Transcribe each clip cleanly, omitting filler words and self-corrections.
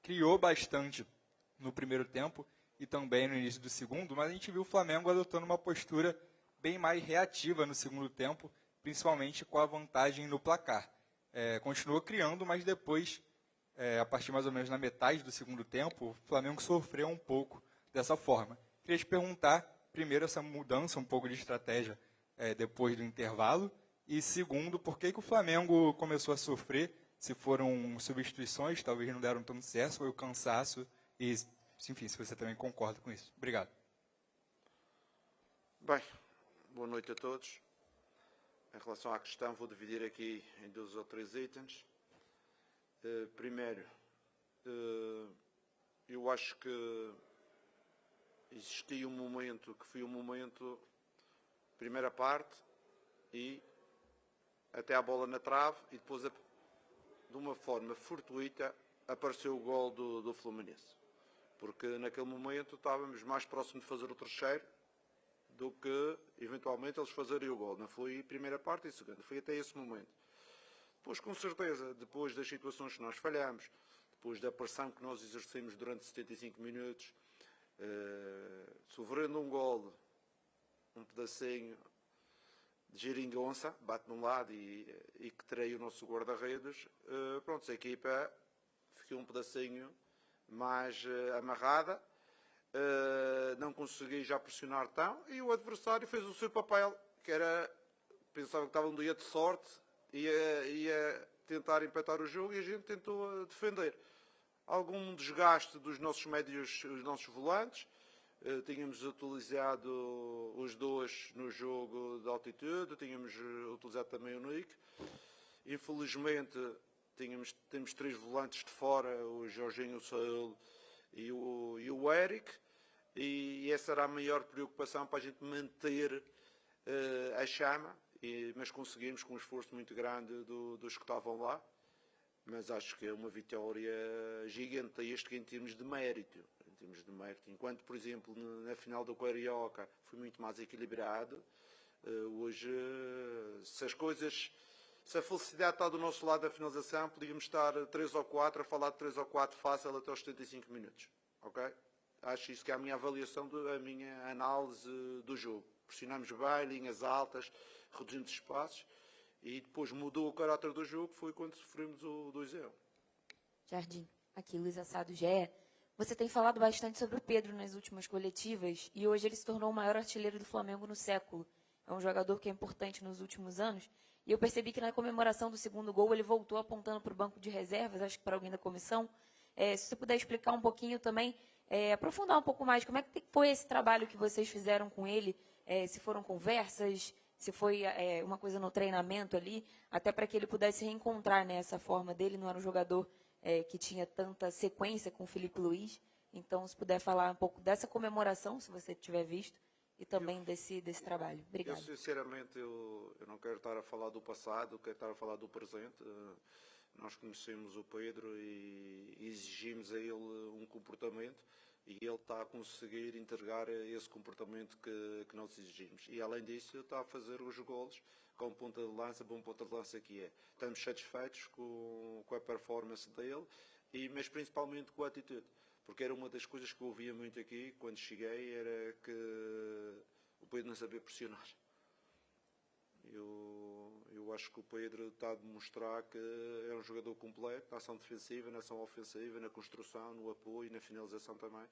criou bastante no primeiro tempo e também no início do segundo, mas a gente viu o Flamengo adotando uma postura bem mais reativa no segundo tempo, principalmente com a vantagem no placar. Continuou criando, mas depois, a partir mais ou menos na metade do segundo tempo, o Flamengo sofreu um pouco dessa forma. Queria te perguntar, primeiro, essa mudança um pouco de estratégia depois do intervalo, e segundo, por que o Flamengo começou a sofrer? Se foram substituições, talvez não deram tanto certo, foi o cansaço, e, enfim, se você também concorda com isso. Obrigado. Bem, boa noite a todos. Em relação à questão, vou dividir aqui em 2 ou 3 itens. Primeiro, eu acho que existia um momento que foi um momento, primeira parte, e até a bola na trave, e depois, de uma forma fortuita, apareceu o gol do Fluminense. Porque naquele momento estávamos mais próximos de fazer o terceiro do que, eventualmente, eles fazerem o gol. Não foi a primeira parte e a segunda, foi até esse momento. Depois, com certeza, depois das situações que nós falhamos, depois da pressão que nós exercemos durante 75 minutos, sofrendo um gol, um pedacinho de geringonça, bate num lado e que treia o nosso guarda-redes, pronto, a equipa ficou um pedacinho mais amarrada, não consegui já pressionar tão, e o adversário fez o seu papel, que era, pensava que estava um dia de sorte, ia tentar empatar o jogo, e a gente tentou defender. Algum desgaste dos nossos médios, os nossos volantes, tínhamos utilizado os dois no jogo de altitude, tínhamos utilizado também o Nick. Infelizmente, temos 3 volantes de fora, o Jorginho, o Saúl e o Eric, e essa era a maior preocupação para a gente manter a chama, mas conseguimos com um esforço muito grande dos que estavam lá. Mas acho que é uma vitória gigantesca em termos de mérito. Enquanto, por exemplo, na final do Carioca foi muito mais equilibrado, hoje, se a felicidade está do nosso lado da finalização, podíamos estar 3 ou 4 a falar de 3 ou 4 fácil até aos 75 minutos. Ok? Acho isso que é a minha avaliação, a minha análise do jogo. Pressionamos bem, linhas altas, reduzindo espaços, e depois mudou o caráter do jogo, foi quando sofremos o 2-1. Jardim, aqui Luiz Assado GE. Você tem falado bastante sobre o Pedro nas últimas coletivas, e hoje ele se tornou o maior artilheiro do Flamengo no século. É um jogador que é importante nos últimos anos, e eu percebi que na comemoração do segundo gol ele voltou apontando para o banco de reservas, acho que para alguém da comissão. Se você puder explicar um pouquinho também, aprofundar um pouco mais, como é que foi esse trabalho que vocês fizeram com ele, se foram conversas, se foi uma coisa no treinamento ali, até para que ele pudesse reencontrar, né, essa forma dele, não era um jogador que tinha tanta sequência com o Felipe Luiz. Então, se puder falar um pouco dessa comemoração, se você tiver visto, e também desse trabalho. Obrigado. Sinceramente, eu não quero estar a falar do passado, quero estar a falar do presente. Nós conhecemos o Pedro e exigimos a ele um comportamento, e ele está a conseguir entregar esse comportamento que nós exigimos. E, além disso, está a fazer os golos com ponta de lança, bom ponta de lança que é. Estamos satisfeitos com a performance dele, mas principalmente com a atitude. Porque era uma das coisas que eu ouvia muito aqui, quando cheguei, era que o Pedro não sabia pressionar. Eu acho que o Pedro está a demonstrar que é um jogador completo, na ação defensiva, na ação ofensiva, na construção, no apoio, na finalização também.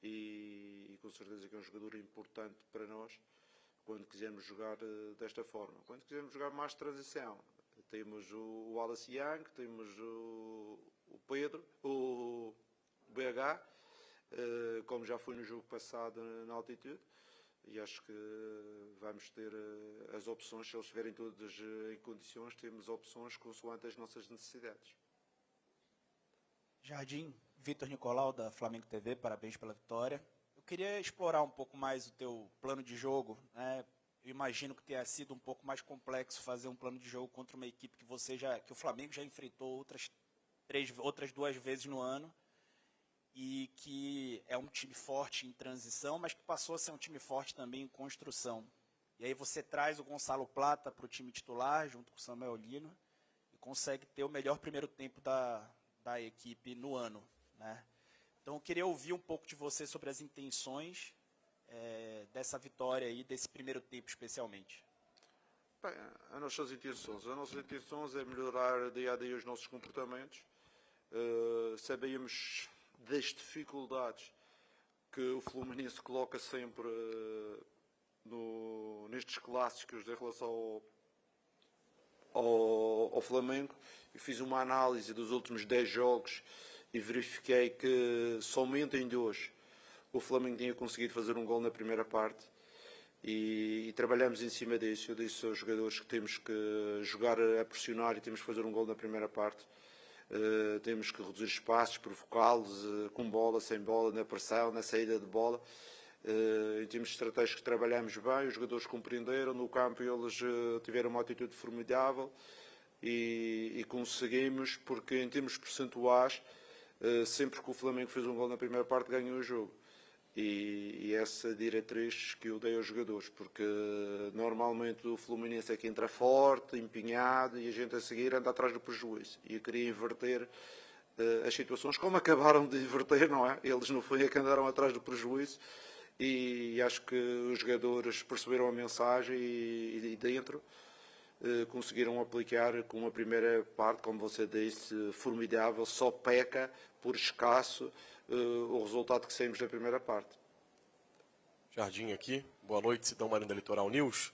E com certeza que é um jogador importante para nós quando quisermos jogar desta forma. Quando quisermos jogar mais transição, temos o Wallace Young, temos o Pedro, o BH, como já foi no jogo passado na altitude. E acho que vamos ter as opções, se eles estiverem todos em condições, temos opções consoante as nossas necessidades. Jardim, Vitor Nicolau, da Flamengo TV, parabéns pela vitória. Eu queria explorar um pouco mais o teu plano de jogo, né? Eu imagino que tenha sido um pouco mais complexo fazer um plano de jogo contra uma equipe que o Flamengo já enfrentou outras 2 vezes no ano, e que é um time forte em transição, mas que passou a ser um time forte também em construção. E aí você traz o Gonçalo Plata para o time titular, junto com o Samuel Lino, e consegue ter o melhor primeiro tempo da equipe no ano, né? Então, eu queria ouvir um pouco de você sobre as intenções dessa vitória aí, desse primeiro tempo especialmente. Bem, as nossas intenções é melhorar dia a dia os nossos comportamentos. Sabíamos das dificuldades que o Fluminense coloca sempre nestes clássicos em relação ao Flamengo, e fiz uma análise dos últimos 10 jogos e verifiquei que somente em 2 o Flamengo tinha conseguido fazer um gol na primeira parte, e trabalhamos em cima disso. Eu disse aos jogadores que temos que jogar a pressionar e temos que fazer um gol na primeira parte. Temos que reduzir espaços, provocá-los com bola, sem bola, na pressão, na saída de bola. Em termos estratégicos trabalhamos bem, os jogadores compreenderam, no campo eles tiveram uma atitude formidável e conseguimos, porque em termos percentuais, sempre que o Flamengo fez um gol na primeira parte, ganhou o jogo. E essa diretriz que eu dei aos jogadores, porque normalmente o Fluminense é que entra forte, empenhado, e a gente a seguir anda atrás do prejuízo. E eu queria inverter as situações, como acabaram de inverter, não é? Eles no fim é que andaram atrás do prejuízo, e acho que os jogadores perceberam a mensagem e dentro conseguiram aplicar com uma primeira parte, como você disse, formidável. Só peca por escasso o resultado que saímos da primeira parte. Jardim aqui, boa noite, Sidão Marinho da Litoral News.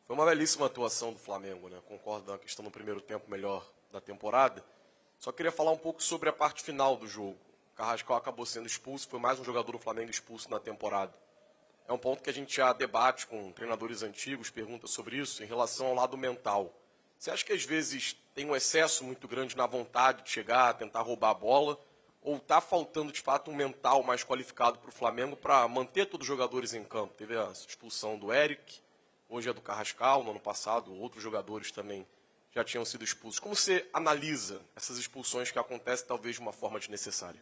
Foi uma belíssima atuação do Flamengo, né? Concordo na questão do primeiro tempo melhor da temporada. Só queria falar um pouco sobre a parte final do jogo. O Carrascal acabou sendo expulso, foi mais um jogador do Flamengo expulso na temporada. É um ponto que a gente já debate com treinadores antigos, pergunta sobre isso, em relação ao lado mental. Você acha que às vezes tem um excesso muito grande na vontade de chegar, tentar roubar a bola, ou está faltando de fato um mental mais qualificado para o Flamengo para manter todos os jogadores em campo? Teve a expulsão do Eric, hoje é do Carrascal, no ano passado outros jogadores também já tinham sido expulsos. Como você analisa essas expulsões que acontecem talvez de uma forma desnecessária?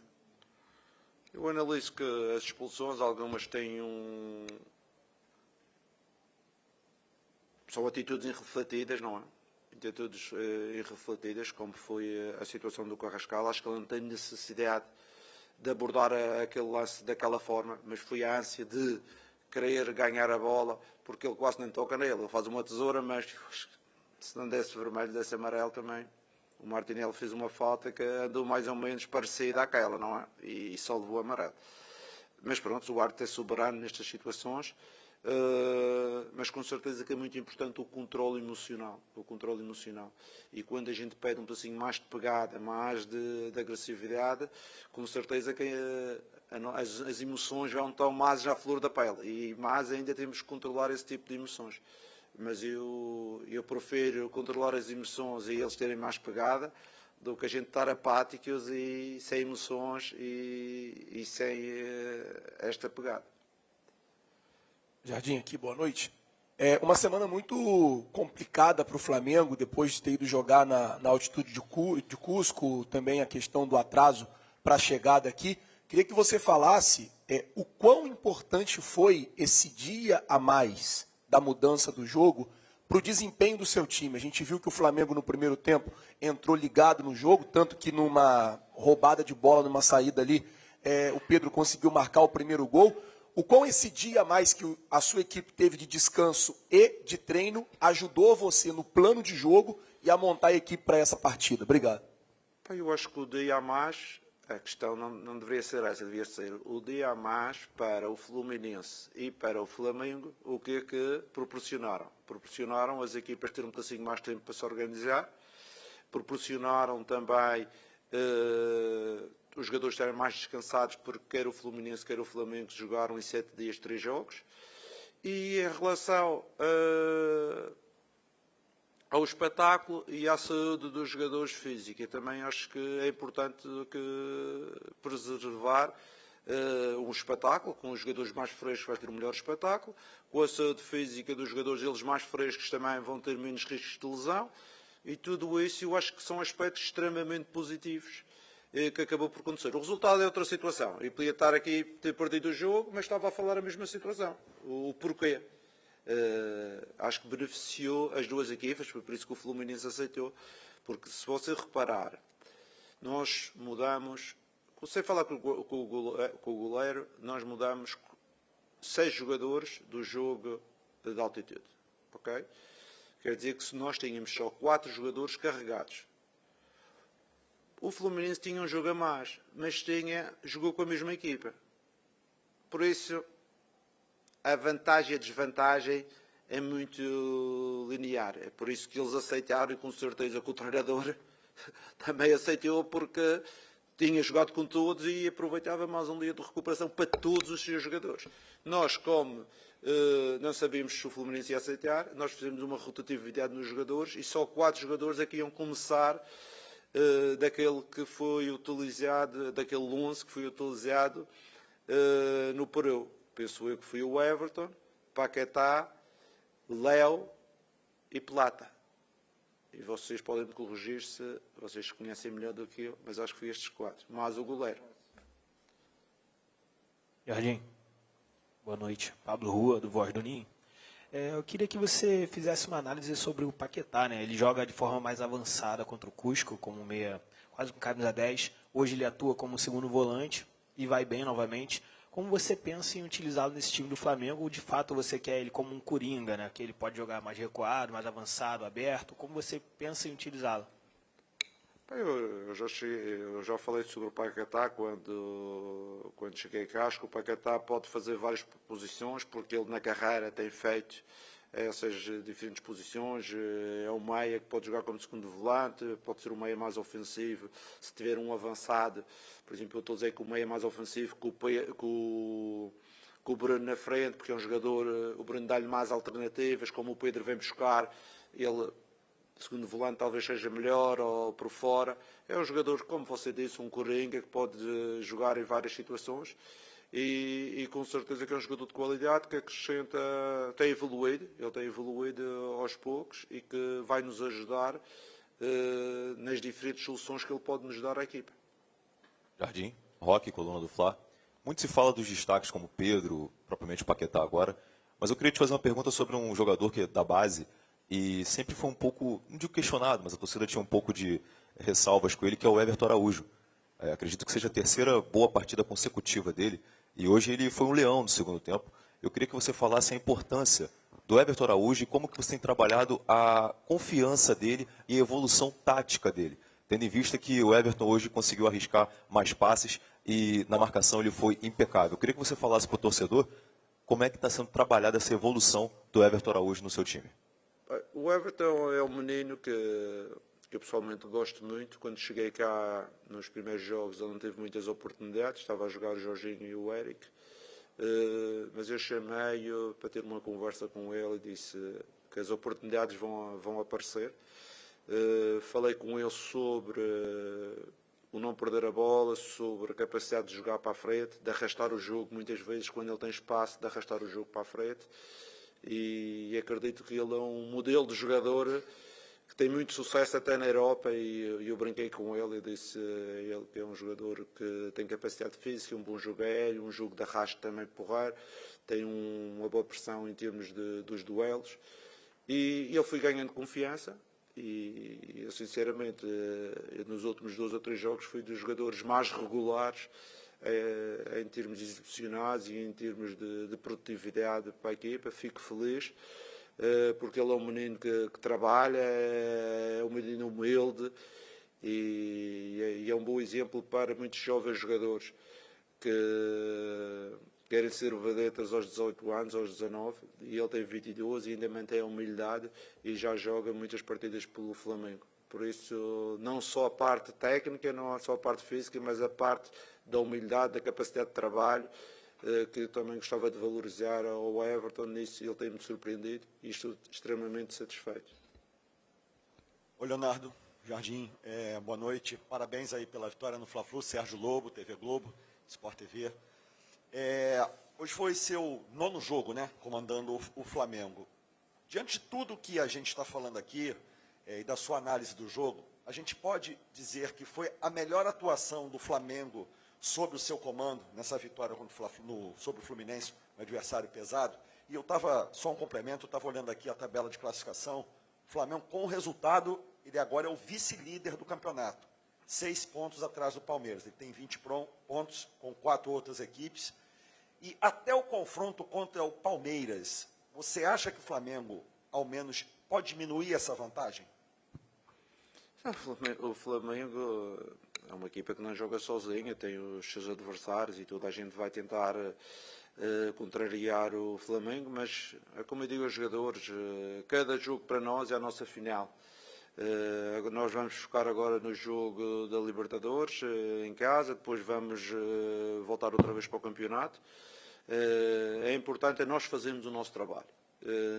Eu analiso que as expulsões, algumas têm são atitudes irrefletidas, não é? Atitudes irrefletidas, como foi a situação do Carrascal. Acho que ele não tem necessidade de abordar aquele lance daquela forma, mas foi a ânsia de querer ganhar a bola, porque ele quase nem toca nele. Ele faz uma tesoura, mas se não desse vermelho, desse amarelo também. O Martinelli fez uma falta que andou mais ou menos parecida àquela, não é? E só levou amarelo. Mas pronto, o árbitro é soberano nestas situações, mas com certeza que é muito importante o controle emocional. E quando a gente pede um pedacinho mais de pegada, mais de agressividade, com certeza que as emoções vão tão mais à flor da pele. E mais ainda temos que controlar esse tipo de emoções. Mas eu prefiro controlar as emoções e eles terem mais pegada do que a gente estar apáticos e sem emoções e sem esta pegada. Jardim aqui, boa noite. É uma semana muito complicada para o Flamengo, depois de ter ido jogar na altitude de Cusco, também a questão do atraso para a chegada aqui. Queria que você falasse o quão importante foi esse dia a mais da mudança do jogo para o desempenho do seu time. A gente viu que o Flamengo no primeiro tempo entrou ligado no jogo, tanto que numa roubada de bola, numa saída ali, o Pedro conseguiu marcar o primeiro gol. O quão esse dia a mais que a sua equipe teve de descanso e de treino ajudou você no plano de jogo e a montar a equipe para essa partida? Obrigado. Eu acho que o dia a mais, a questão não deveria ser essa, devia ser o dia a mais para o Fluminense e para o Flamengo. O que é que proporcionaram? Proporcionaram as equipas terem um pedacinho mais tempo para se organizar, proporcionaram também os jogadores estarem mais descansados, porque quer o Fluminense, quer o Flamengo jogaram em 7 dias 3 jogos. E em relação ao espetáculo e à saúde dos jogadores físicos, também acho que é importante preservar um espetáculo. Com os jogadores mais frescos vai ter um melhor espetáculo, com a saúde física dos jogadores, eles mais frescos também vão ter menos riscos de lesão, e tudo isso eu acho que são aspectos extremamente positivos que acabou por acontecer. O resultado é outra situação. Eu podia estar aqui, ter perdido o jogo, mas estava a falar a mesma situação. O porquê. Acho que beneficiou as duas equipas, foi por isso que o Fluminense aceitou, porque se você reparar, nós mudamos Sem falar com o goleiro, nós mudamos 6 jogadores do jogo de altitude. Ok? Quer dizer que se nós tínhamos só 4 jogadores carregados, o Fluminense tinha um jogo a mais, mas jogou com a mesma equipa. Por isso, a vantagem e a desvantagem é muito linear. É por isso que eles aceitaram, e com certeza que o treinador também aceitou, porque tinha jogado com todos e aproveitava mais um dia de recuperação para todos os seus jogadores. Nós, como não sabíamos se o Fluminense ia aceitar, nós fizemos uma rotatividade nos jogadores e só 4 jogadores é que iam começar daquele que foi utilizado, daquele 11 que foi utilizado no Peru. Penso eu que foi o Everton, Paquetá, Léo e Plata. E vocês podem me corrigir se vocês conhecem melhor do que eu, mas acho que foi estes 4. Mais o goleiro. Jardim, boa noite. Pablo Rua, do Voz do Ninho. Eu queria que você fizesse uma análise sobre o Paquetá, né? Ele joga de forma mais avançada contra o Cusco, como meia, quase com camisa 10. Hoje ele atua como segundo volante e vai bem novamente. Como você pensa em utilizá-lo nesse time do Flamengo? Ou de fato você quer ele como um coringa, né? Que ele pode jogar mais recuado, mais avançado, aberto? Como você pensa em utilizá-lo? Eu já falei sobre o Paquetá quando cheguei cá. Acho que o Paquetá pode fazer várias posições, porque ele na carreira tem feito essas diferentes posições. É um meia que pode jogar como segundo volante, pode ser um meia mais ofensivo. Se tiver um avançado, por exemplo, eu estou a dizer que o meia mais ofensivo com o Bruno na frente, porque é um jogador, o Bruno dá-lhe mais alternativas, como o Pedro vem buscar, ele, segundo volante, talvez seja melhor, ou por fora. É um jogador, como você disse, um coringa, que pode jogar em várias situações. E com certeza que é um jogador de qualidade, que acrescenta, ele tem evoluído aos poucos e que vai nos ajudar nas diferentes soluções que ele pode nos dar à equipa. Jardim, Roque, coluna do Fla. Muito se fala dos destaques como Pedro, propriamente o Paquetá agora, mas eu queria te fazer uma pergunta sobre um jogador que é da base e sempre foi um pouco, não digo questionado, mas a torcida tinha um pouco de ressalvas com ele, que é o Everton Araújo. Acredito que seja a terceira boa partida consecutiva dele, e hoje ele foi um leão no segundo tempo. Eu queria que você falasse a importância do Everton Araújo e como que você tem trabalhado a confiança dele e a evolução tática dele, tendo em vista que o Everton hoje conseguiu arriscar mais passes e na marcação ele foi impecável. Eu queria que você falasse para o torcedor como é que está sendo trabalhada essa evolução do Everton Araújo no seu time. O Everton é um menino que eu pessoalmente gosto muito. Quando cheguei cá nos primeiros jogos ele não teve muitas oportunidades, estava a jogar o Jorginho e o Eric, mas eu chamei-o para ter uma conversa com ele e disse que as oportunidades vão aparecer. Falei com ele sobre o não perder a bola, sobre a capacidade de jogar para a frente, de arrastar o jogo, muitas vezes quando ele tem espaço, de arrastar o jogo para a frente. E acredito que ele é um modelo de jogador que tem muito sucesso até na Europa, e eu brinquei com ele e disse a ele que é um jogador que tem capacidade física, um bom jogo aéreo, um jogo de arrasto também porrar, tem uma boa pressão em termos dos duelos, e ele foi ganhando confiança. E eu sinceramente nos últimos 2 ou 3 jogos fui dos jogadores mais regulares em termos exibicionais e em termos de produtividade para a equipa. Fico feliz porque ele é um menino que trabalha, é um menino humilde e é um bom exemplo para muitos jovens jogadores que querem ser vedetas aos 18 anos, aos 19, e ele tem 22 e ainda mantém a humildade e já joga muitas partidas pelo Flamengo. Por isso, não só a parte técnica, não só a parte física, mas a parte da humildade, da capacidade de trabalho, que eu também gostava de valorizar ao Everton. Nisso ele tem-me surpreendido e estou extremamente satisfeito. Oi, Leonardo, Jardim, boa noite. Parabéns aí pela vitória no Fla-Flu, Sérgio Lobo, TV Globo, Sport TV. Hoje foi seu 9º jogo, né, comandando o Flamengo. Diante de tudo que a gente está falando aqui e da sua análise do jogo, a gente pode dizer que foi a melhor atuação do Flamengo sob o seu comando nessa vitória sobre o Fluminense, um adversário pesado? E eu estava, só um complemento, eu estava olhando aqui a tabela de classificação. O Flamengo, com o resultado, ele agora é o vice-líder do campeonato. 6 pontos atrás do Palmeiras. Ele tem 20 pontos com 4 outras equipes. E até o confronto contra o Palmeiras, você acha que o Flamengo, ao menos, pode diminuir essa vantagem? O Flamengo é uma equipa que não joga sozinha, tem os seus adversários e toda a gente vai tentar contrariar o Flamengo, mas, como eu digo aos jogadores, cada jogo para nós é a nossa final. Nós vamos focar agora no jogo da Libertadores, em casa, depois vamos voltar outra vez para o campeonato. É importante nós fazermos o nosso trabalho.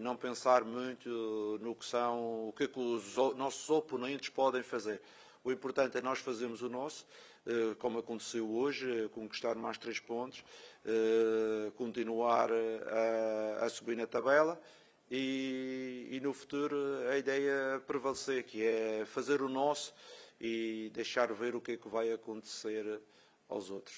Não pensar muito no que são, o que é que os nossos oponentes podem fazer. O importante é nós fazermos o nosso, como aconteceu hoje, conquistar mais 3 pontos, continuar a subir na tabela e no futuro a ideia é prevalecer, que é fazer o nosso e deixar ver o que é que vai acontecer aos outros.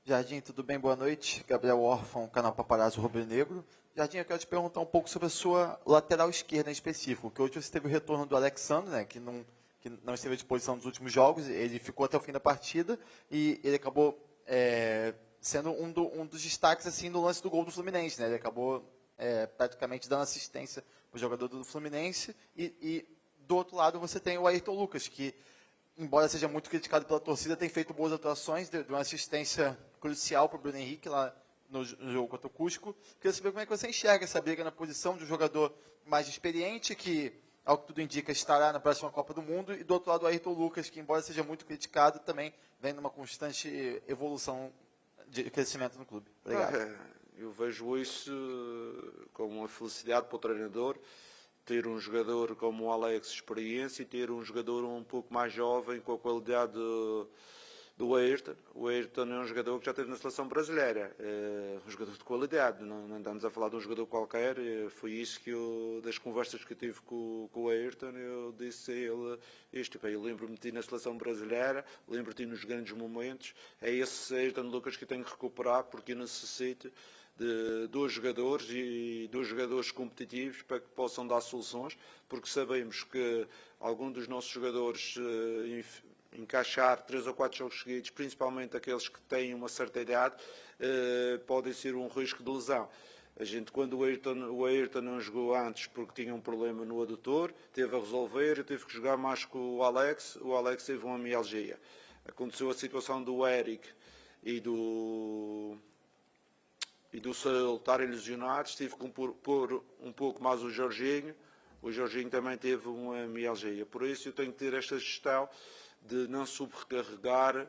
Jardim, tudo bem? Boa noite. Gabriel Órfão, canal Paparazzo Rubro Negro. Jardim, eu quero te perguntar um pouco sobre a sua lateral esquerda em específico, que hoje você teve o retorno do Alexandre, né, que não esteve à disposição nos últimos jogos, ele ficou até o fim da partida e ele acabou sendo um dos destaques assim, no lance do gol do Fluminense. Né? Ele acabou praticamente dando assistência para o jogador do Fluminense e do outro lado você tem o Ayrton Lucas, que embora seja muito criticado pela torcida, tem feito boas atuações, deu uma assistência crucial para o Bruno Henrique lá no jogo contra o Cusco. Queria saber como é que você enxerga essa briga na posição de um jogador mais experiente, que, ao que tudo indica, estará na próxima Copa do Mundo, e do outro lado o Ayrton Lucas, que, embora seja muito criticado, também vem numa constante evolução de crescimento no clube. Obrigado. Eu vejo isso como uma felicidade para o treinador, ter um jogador como o Alex experiência e ter um jogador um pouco mais jovem com a qualidade do Ayrton. O Ayrton é um jogador que já esteve na seleção brasileira, é um jogador de qualidade, não andamos a falar de um jogador qualquer. Foi isso que das conversas que eu tive com o Ayrton, eu disse a ele isto: eu lembro-me de ti na seleção brasileira, lembro-te nos grandes momentos, é esse Ayrton Lucas que eu tenho que recuperar, porque eu necessito de 2 jogadores e 2 jogadores competitivos para que possam dar soluções, porque sabemos que algum dos nossos jogadores encaixar 3 ou 4 jogos seguidos, principalmente aqueles que têm uma certa idade, podem ser um risco de lesão. A gente, quando o Ayrton não jogou antes porque tinha um problema no adutor, teve a resolver, eu tive que jogar mais com o Alex teve uma mialgia. Aconteceu a situação do Eric e do Saul estarem lesionados, tive que pôr um pouco mais o Jorginho também teve uma mialgia. Por isso eu tenho que ter esta gestão de não sobrecarregar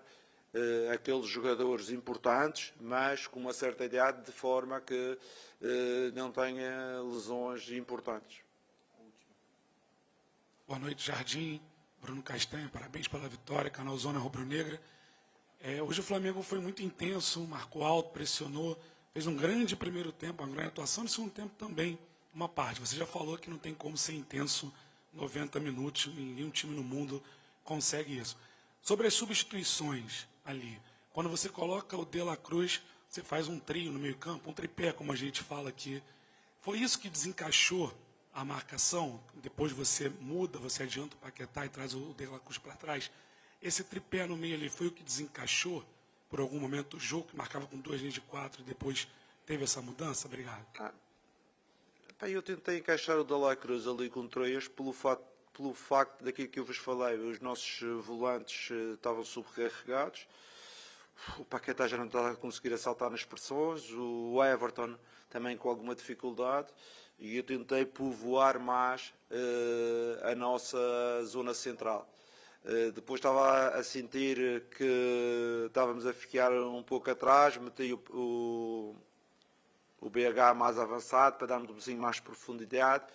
aqueles jogadores importantes, mas com uma certa idade, de forma que não tenha lesões importantes. Boa noite, Jardim. Bruno Castanha, parabéns pela vitória, canal Zona Rubro Negra. Hoje o Flamengo foi muito intenso, marcou alto, pressionou, fez um grande primeiro tempo, uma grande atuação, no segundo tempo também, uma parte. Você já falou que não tem como ser intenso 90 minutos, nenhum time no mundo consegue isso. Sobre as substituições ali, quando você coloca o De La Cruz, você faz um trio no meio campo, um tripé, como a gente fala aqui. Foi isso que desencaixou a marcação? Depois você muda, você adianta o Paquetá e traz o De La Cruz para trás. Esse tripé no meio ali foi o que desencaixou por algum momento do jogo, que marcava com 2 linhas de 4 e depois teve essa mudança? Obrigado. Eu tentei encaixar o De La Cruz ali com 3 pelo facto daquilo que eu vos falei. Os nossos volantes estavam sobrecarregados, o Paquetá já não estava a conseguir assaltar nas pressões, o Everton também com alguma dificuldade, e eu tentei povoar mais a nossa zona central. Depois estava a sentir que estávamos a ficar um pouco atrás, meti o BH mais avançado para darmos um bocadinho mais profundidade.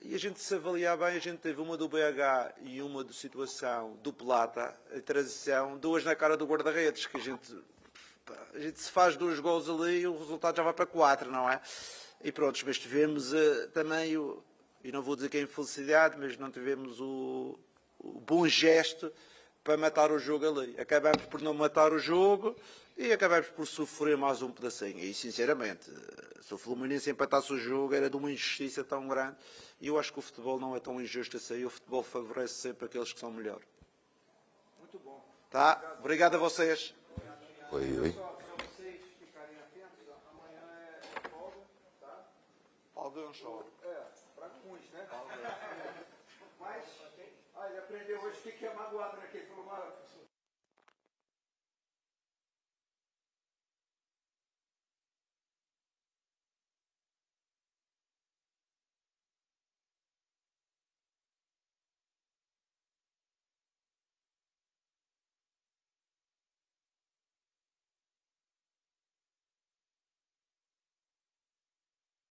E a gente, se avaliar bem, a gente teve uma do BH e uma de situação do Plata, a transição, 2 na cara do guarda-redes, que a gente se faz 2 gols ali e o resultado já vai para 4, não é? E pronto, mas tivemos também, e não vou dizer que é infelicidade, mas não tivemos o bom gesto para matar o jogo ali. Acabamos por não matar o jogo e acabamos por sofrer mais um pedacinho. E sinceramente, se o Fluminense empatasse o jogo, era de uma injustiça tão grande. E eu acho que o futebol não é tão injusto assim. O futebol favorece sempre aqueles que são melhores. Tá? Obrigado a vocês. Oi. Alguns só. Para alguns, né?